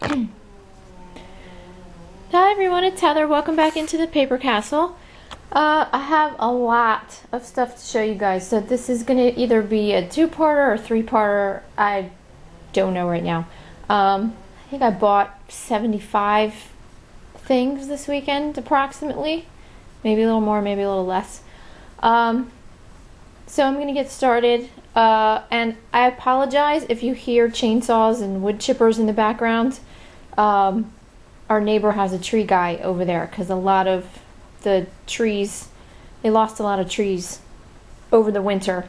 Hi everyone, it's Heather. Welcome back into the Paper Castle. I have a lot of stuff to show you guys, so this is going to either be a two-parter or three-parter. I don't know right now. I think I bought 75 things this weekend, approximately. Maybe a little more, maybe a little less. So I'm going to get started. And I apologize if you hear chainsaws and wood chippers in the background. Our neighbor has a tree guy over there because a lot of the trees, they lost a lot of trees over the winter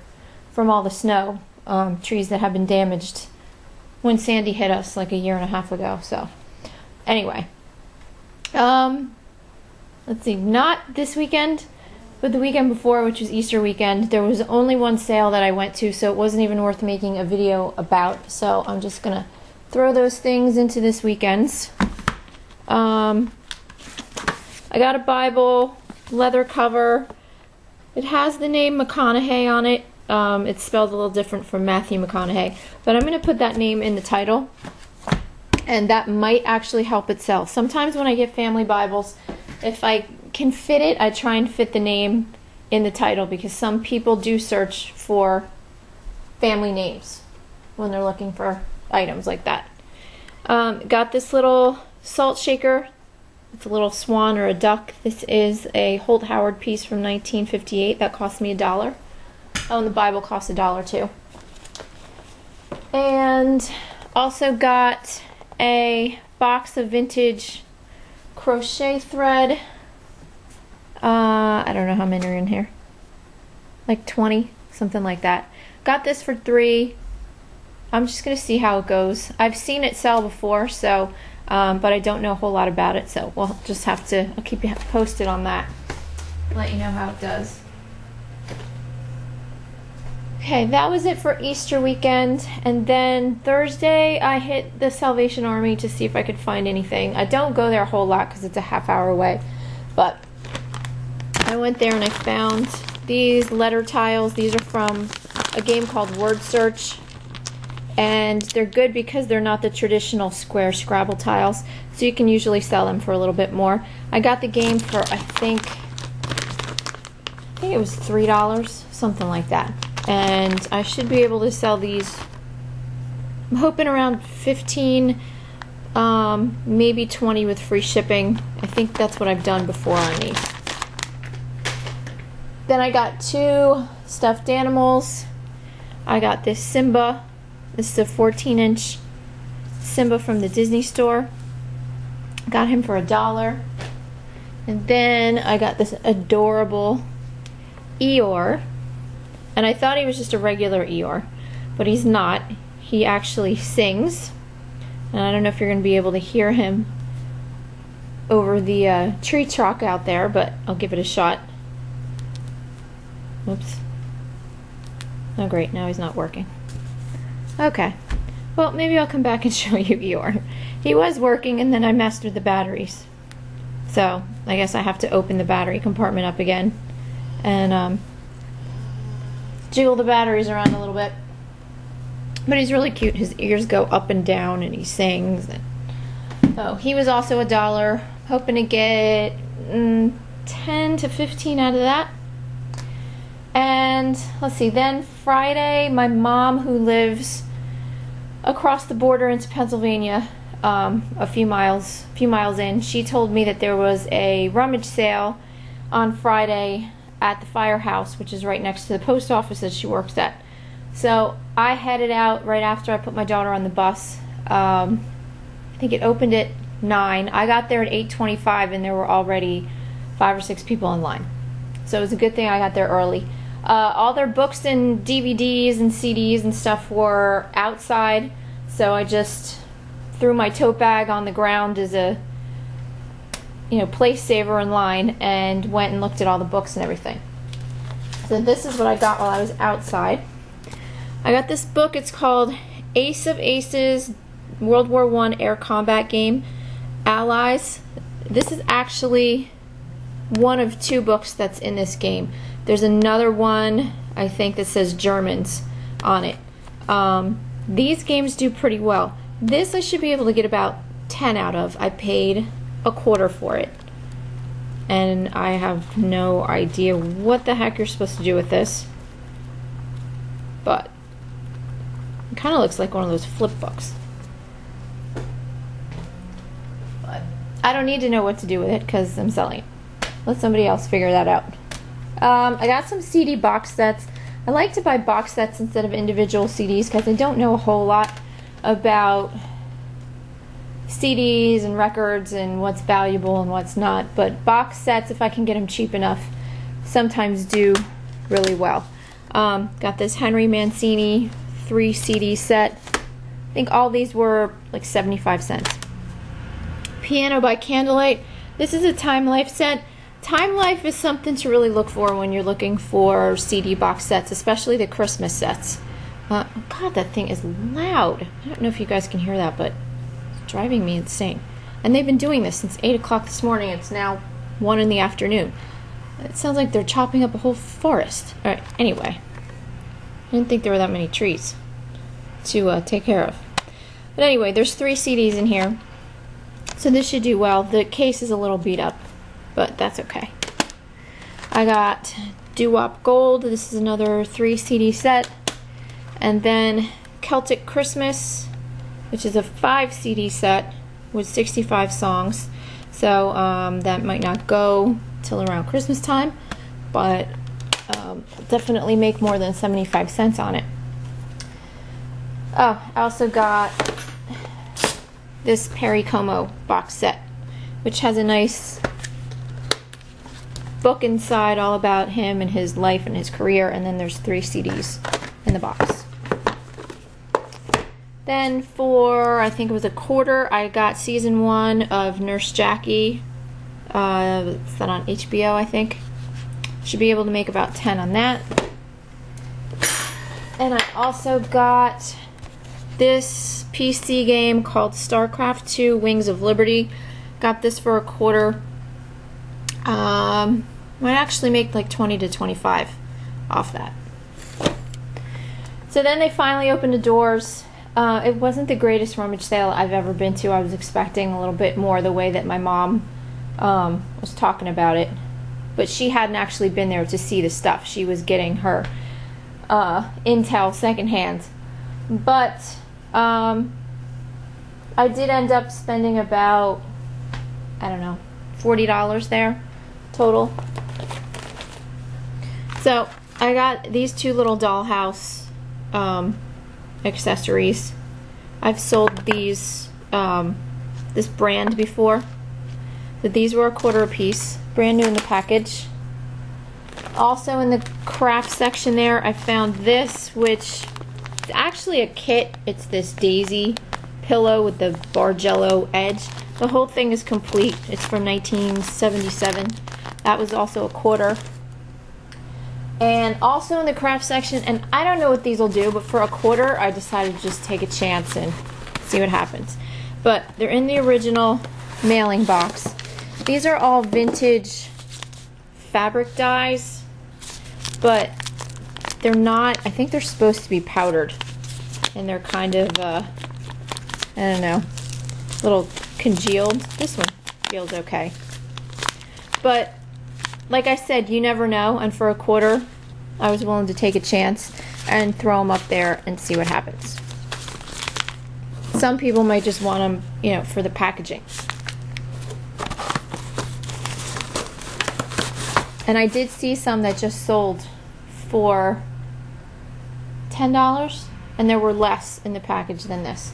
from all the snow. Trees that have been damaged when Sandy hit us like a year and a half ago. So anyway, let's see, not this weekend, but the weekend before, which was Easter weekend, there was only one sale that I went to, so it wasn't even worth making a video about. So I'm just gonna throw those things into this weekend's. I got a Bible, leather cover. It has the name McConaughey on it. It's spelled a little different from Matthew McConaughey, but I'm going to put that name in the title, and that might actually help it sell. Sometimes when I get family Bibles, if I can fit it, I try and fit the name in the title, because some people do search for family names when they're looking for items like that. Got this little salt shaker. It's a little swan or a duck. This is a Holt Howard piece from 1958 that cost me $1. Oh, and the Bible cost $1 too. And also got a box of vintage crochet thread. I don't know how many are in here. Like 20, something like that. Got this for $3. I'm just gonna see how it goes. I've seen it sell before, so but I don't know a whole lot about it, so we'll just have to, I'll keep you posted on that. Let you know how it does. Okay, that was it for Easter weekend, and then Thursday I hit the Salvation Army to see if I could find anything. I don't go there a whole lot because it's a half-hour away, but I went there and I found these letter tiles. These are from a game called Word Search. And they're good because they're not the traditional square Scrabble tiles, so you can usually sell them for a little bit more. I got the game for I think it was $3, something like that. And I should be able to sell these, I'm hoping around 15, maybe 20 with free shipping. I think that's what I've done before on these. Then I got 2 stuffed animals. I got this Simba. This is a 14-inch Simba from the Disney store. Got him for $1. And then I got this adorable Eeyore. And I thought he was just a regular Eeyore, but he's not. He actually sings. And I don't know if you're going to be able to hear him over the tree trunk out there, but I'll give it a shot. Oops. Oh great, now he's not working. Okay, well maybe I'll come back and show you Eeyore. He was working and then I messed with the batteries. So I guess I have to open the battery compartment up again and jiggle the batteries around a little bit. But he's really cute. His ears go up and down and he sings. So he was also $1. Hoping to get 10 to 15 out of that. And let's see, then Friday, my mom, who lives across the border into Pennsylvania, a few miles in, she told me that there was a rummage sale on Friday at the firehouse, which is right next to the post office that she works at. So I headed out right after I put my daughter on the bus. I think it opened at 9. I got there at 8:25 and there were already 5 or 6 people in line. So it was a good thing I got there early. All their books and DVDs and CDs and stuff were outside, so I just threw my tote bag on the ground as a, place saver in line and went and looked at all the books and everything. So this is what I got while I was outside. I got this book. It's called Ace of Aces, World War I Air Combat Game, Allies. This is actually one of 2 books that's in this game. There's another one, I think, that says Germans on it. These games do pretty well. This I should be able to get about 10 out of. I paid a quarter for it. And I have no idea what the heck you're supposed to do with this. But it kind of looks like one of those flip books. But I don't need to know what to do with it because I'm selling it. Let somebody else figure that out. I got some CD box sets. I like to buy box sets instead of individual CDs because I don't know a whole lot about CDs and records and what's valuable and what's not. But box sets, if I can get them cheap enough, sometimes do really well. Got this Henry Mancini 3 CD set. I think all these were like 75 cents. Piano by Candlelight. This is a Time Life set. Time Life is something to really look for when you're looking for CD box sets, especially the Christmas sets. God, that thing is loud. I don't know if you guys can hear that, but it's driving me insane. And they've been doing this since 8 o'clock this morning. It's now 1 in the afternoon. It sounds like they're chopping up a whole forest. Alright, anyway. I didn't think there were that many trees to take care of. But anyway, there's 3 CDs in here. So this should do well. The case is a little beat up, but that's okay. I got Doo-Wop Gold. This is another 3 CD set. And then Celtic Christmas, which is a 5 CD set with 65 songs. So that might not go till around Christmas time, but definitely make more than 75 cents on it. Oh, I also got this Perry Como box set, which has a nice book inside all about him and his life and his career, and then there's 3 CDs in the box. Then for, I think it was a quarter, I got season 1 of Nurse Jackie. It's that on HBO, I think. Should be able to make about 10 on that. And I also got this PC game called StarCraft 2 Wings of Liberty. Got this for a quarter. Might actually make like 20 to 25 off that. So then they finally opened the doors. It wasn't the greatest rummage sale I've ever been to. I was expecting a little bit more the way that my mom was talking about it. But she hadn't actually been there to see the stuff. She was getting her intel secondhand. But I did end up spending about, I don't know, $40 there total. So I got these 2 little dollhouse accessories. I've sold these this brand before. So these were a quarter a piece, brand new in the package. Also in the craft section there, I found this, which is actually a kit. It's this daisy pillow with the Bargello edge. The whole thing is complete. It's from 1977. That was also a quarter. And also in the craft section, and I don't know what these will do, but for a quarter I decided to just take a chance and see what happens. But they're in the original mailing box. These are all vintage fabric dyes, but they're not, I think they're supposed to be powdered. And they're kind of, I don't know, a little congealed. This one feels okay. But like I said, you never know, and for a quarter I was willing to take a chance and throw them up there and see what happens. Some people might just want them, you know, for the packaging. And I did see some that just sold for $10, and there were less in the package than this.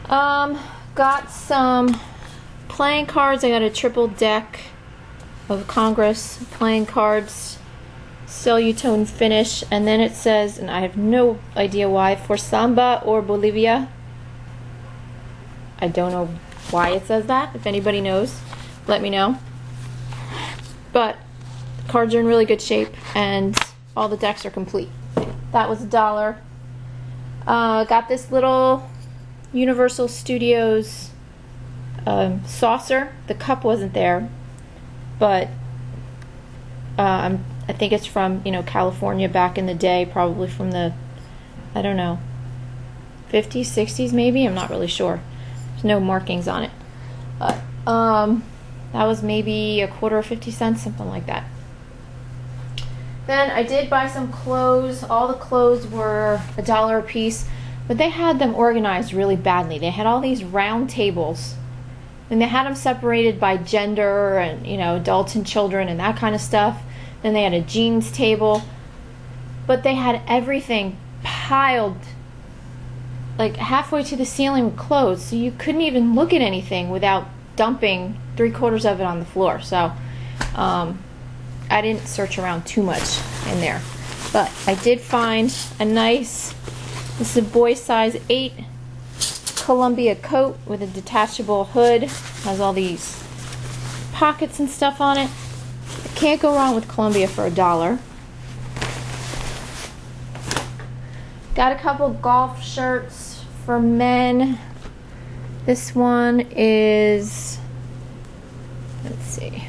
Got some playing cards. I got a triple deck of Congress playing cards, Celluloid finish, and then it says, and I have no idea why, for Samba or Bolivia. I don't know why it says that. If anybody knows, let me know. But the cards are in really good shape, and all the decks are complete. That was $1. Got this little Universal Studios saucer. The cup wasn't there, but I think it's from, you know, California back in the day, probably from the, I don't know, 50s, 60s maybe, I'm not really sure. no markings on it. But that was maybe a quarter or 50 cents, something like that. Then I did buy some clothes. All the clothes were $1 a piece, but they had them organized really badly. They had all these round tables, and they had them separated by gender and, you know, adults and children and that kind of stuff. Then they had a jeans table, but they had everything piled like halfway to the ceiling with clothes, so you couldn't even look at anything without dumping 3/4 of it on the floor. So I didn't search around too much in there, but I did find a nice, this is a boy size 8 Columbia coat with a detachable hood. Has all these pockets and stuff on it. Can't go wrong with Columbia for $1. Got a couple golf shirts for men. This one is, let's see,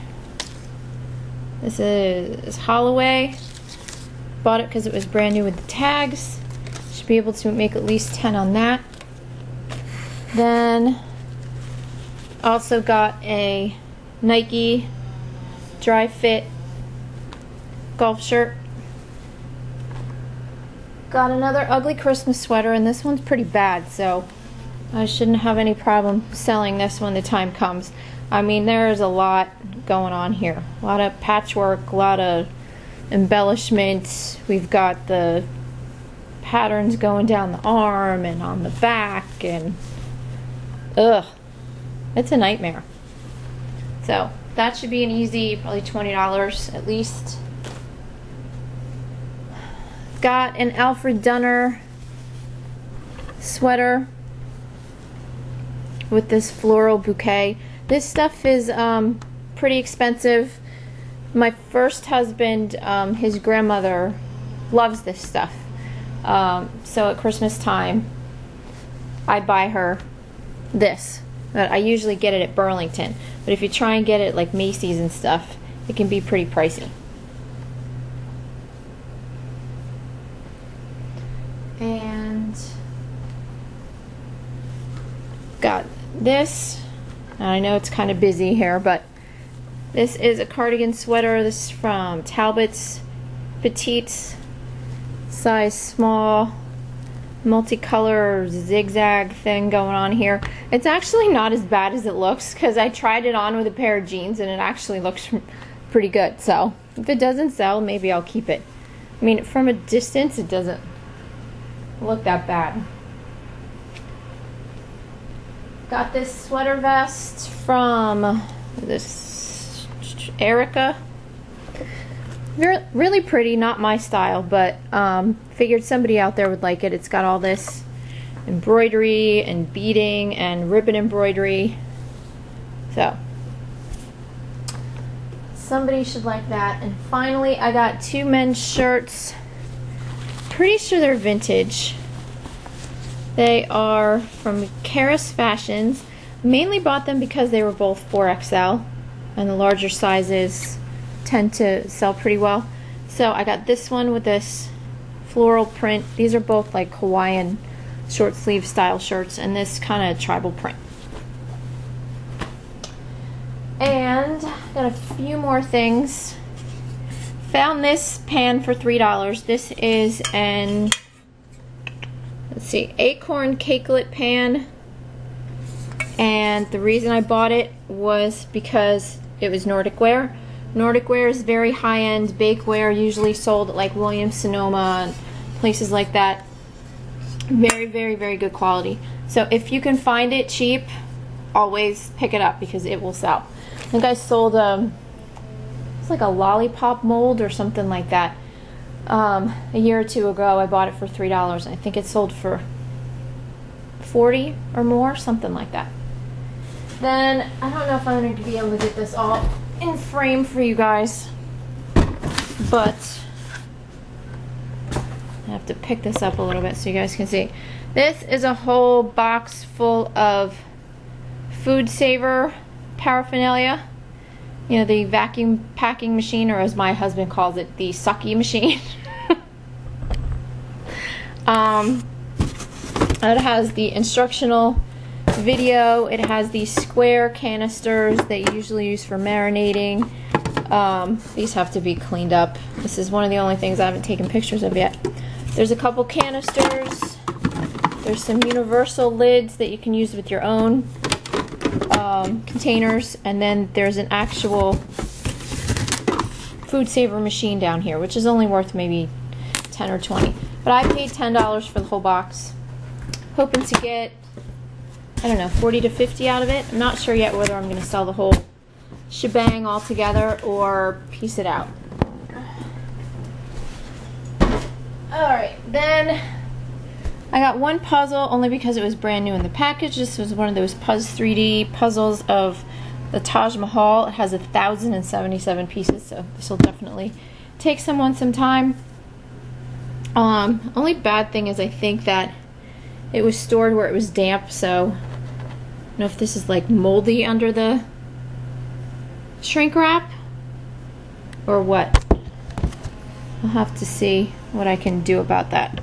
this is Holloway. Bought it because it was brand new with the tags. Should be able to make at least 10 on that. Then also got a Nike dry fit golf shirt. Got another ugly Christmas sweater, and this one's pretty bad, so I shouldn't have any problem selling this when the time comes. I mean, there's a lot going on here. A lot of patchwork, a lot of embellishments. We've got the patterns going down the arm and on the back, and ugh, it's a nightmare. So that should be an easy, probably $20 at least. Got an Alfred Dunner sweater with this floral bouquet. This stuff is pretty expensive. My first husband, his grandmother loves this stuff. So at Christmas time, I buy her this. But I usually get it at Burlington. But if you try and get it at like Macy's and stuff, it can be pretty pricey. And got this. I know it's kind of busy here, but this is a cardigan sweater. This is from Talbot's Petites, size small, multicolor zigzag thing going on here. It's actually not as bad as it looks, because I tried it on with a pair of jeans and it actually looks pretty good. So if it doesn't sell, maybe I'll keep it. I mean, from a distance it doesn't look that bad. Got this sweater vest from this Erica. Really pretty, not my style, but figured somebody out there would like it. It's got all this embroidery and beading and ribbon embroidery, so somebody should like that. And finally, I got 2 men's shirts. Pretty sure they're vintage. They are from Karis Fashions. Mainly bought them because they were both 4XL, and the larger sizes tend to sell pretty well. So I got this one with this floral print. These are both like Hawaiian short sleeve style shirts, and this kind of tribal print. And got a few more things. Found this pan for $3. This is an, let's see, acorn cakelet pan, and the reason I bought it was because it was Nordic ware. Nordic ware is very high-end bakeware, usually sold at like Williams Sonoma and places like that. Very, very, very good quality. So if you can find it cheap, always pick it up because it will sell. I think I sold it's like a lollipop mold or something like that. A year or 2 ago, I bought it for $3. I think it sold for $40 or more, something like that. Then I don't know if I'm going to be able to get this all in frame for you guys, but I have to pick this up a little bit so you guys can see. This is a whole box full of Food Saver paraphernalia. You know, the vacuum packing machine, or as my husband calls it, the sucky machine. It has the instructional video, it has these square canisters that you usually use for marinating. These have to be cleaned up. This is one of the only things I haven't taken pictures of yet. There's a couple canisters. There's some universal lids that you can use with your own containers, and then there's an actual food saver machine down here, which is only worth maybe 10 or 20. But I paid $10 for the whole box, hoping to get, I don't know, 40 to 50 out of it. I'm not sure yet whether I'm going to sell the whole shebang all together or piece it out. Alright, then I got one puzzle only because it was brand new in the package. This was one of those Puzz 3D puzzles of the Taj Mahal. It has 1,077 pieces, so this will definitely take someone some time. Only bad thing is I think that it was stored where it was damp, so I don't know if this is like moldy under the shrink wrap or what. I'll have to see what I can do about that.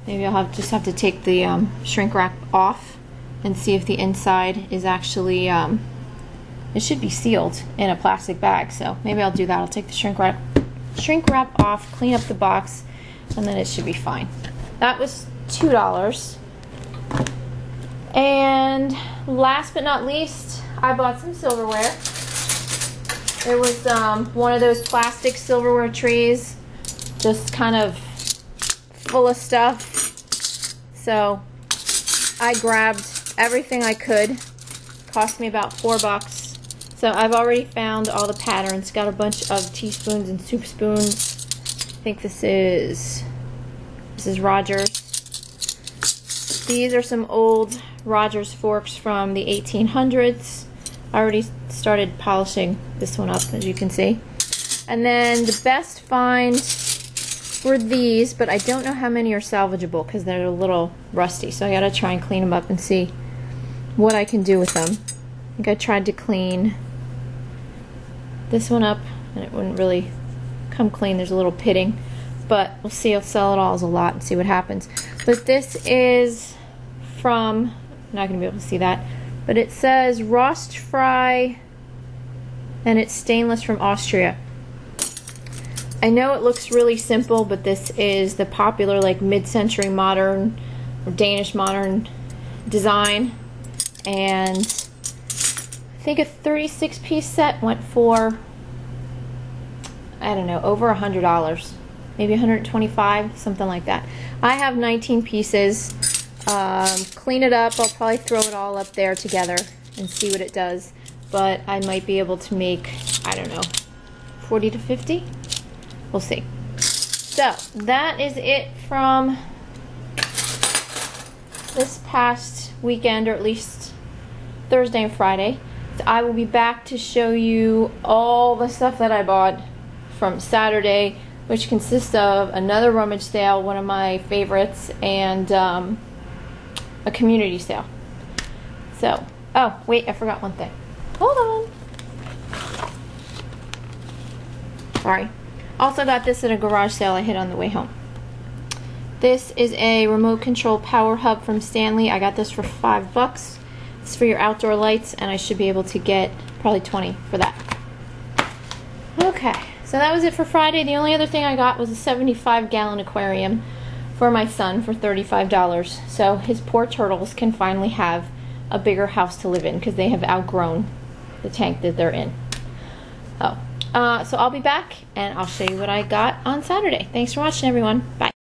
Maybe I'll just have to take the shrink wrap off and see if the inside is actually, it should be sealed in a plastic bag, so maybe I'll do that. I'll take the shrink wrap off, clean up the box, and then it should be fine. That was $2. And last but not least, I bought some silverware. It was one of those plastic silverware trays, just kind of full of stuff. So I grabbed everything I could. Cost me about $4. So I've already found all the patterns. Got a bunch of teaspoons and soup spoons. I think this is Rogers. These are some old Rogers forks from the 1800s. I already started polishing this one up, as you can see. And then the best find were these, but I don't know how many are salvageable because they're a little rusty. So I gotta try and clean them up and see what I can do with them. I think I tried to clean this one up and it wouldn't really come clean. There's a little pitting, but we'll see. I'll sell it all as a lot and see what happens. But this is from, I'm not gonna be able to see that, but it says Rost Fry, and it's stainless from Austria. I know it looks really simple, but this is the popular like mid-century modern or Danish modern design, and I think a 36-piece set went for, I don't know, over $100, maybe $125, something like that. I have 19 pieces. Clean it up. I'll probably throw it all up there together and see what it does, but I might be able to make, I don't know, 40 to 50. We'll see. So that is it from this past weekend, or at least Thursday and Friday. So I will be back to show you all the stuff that I bought from Saturday, which consists of another rummage sale, one of my favorites, and a community sale. So, oh wait, I forgot one thing. Hold on. Sorry. Also got this at a garage sale I hit on the way home. This is a remote control power hub from Stanley. I got this for $5. It's for your outdoor lights, and I should be able to get probably 20 for that. Okay, so that was it for Friday. The only other thing I got was a 75-gallon aquarium for my son for $35. So his poor turtles can finally have a bigger house to live in because they have outgrown the tank that they're in. So I'll be back and I'll show you what I got on Saturday. Thanks for watching, everyone. Bye.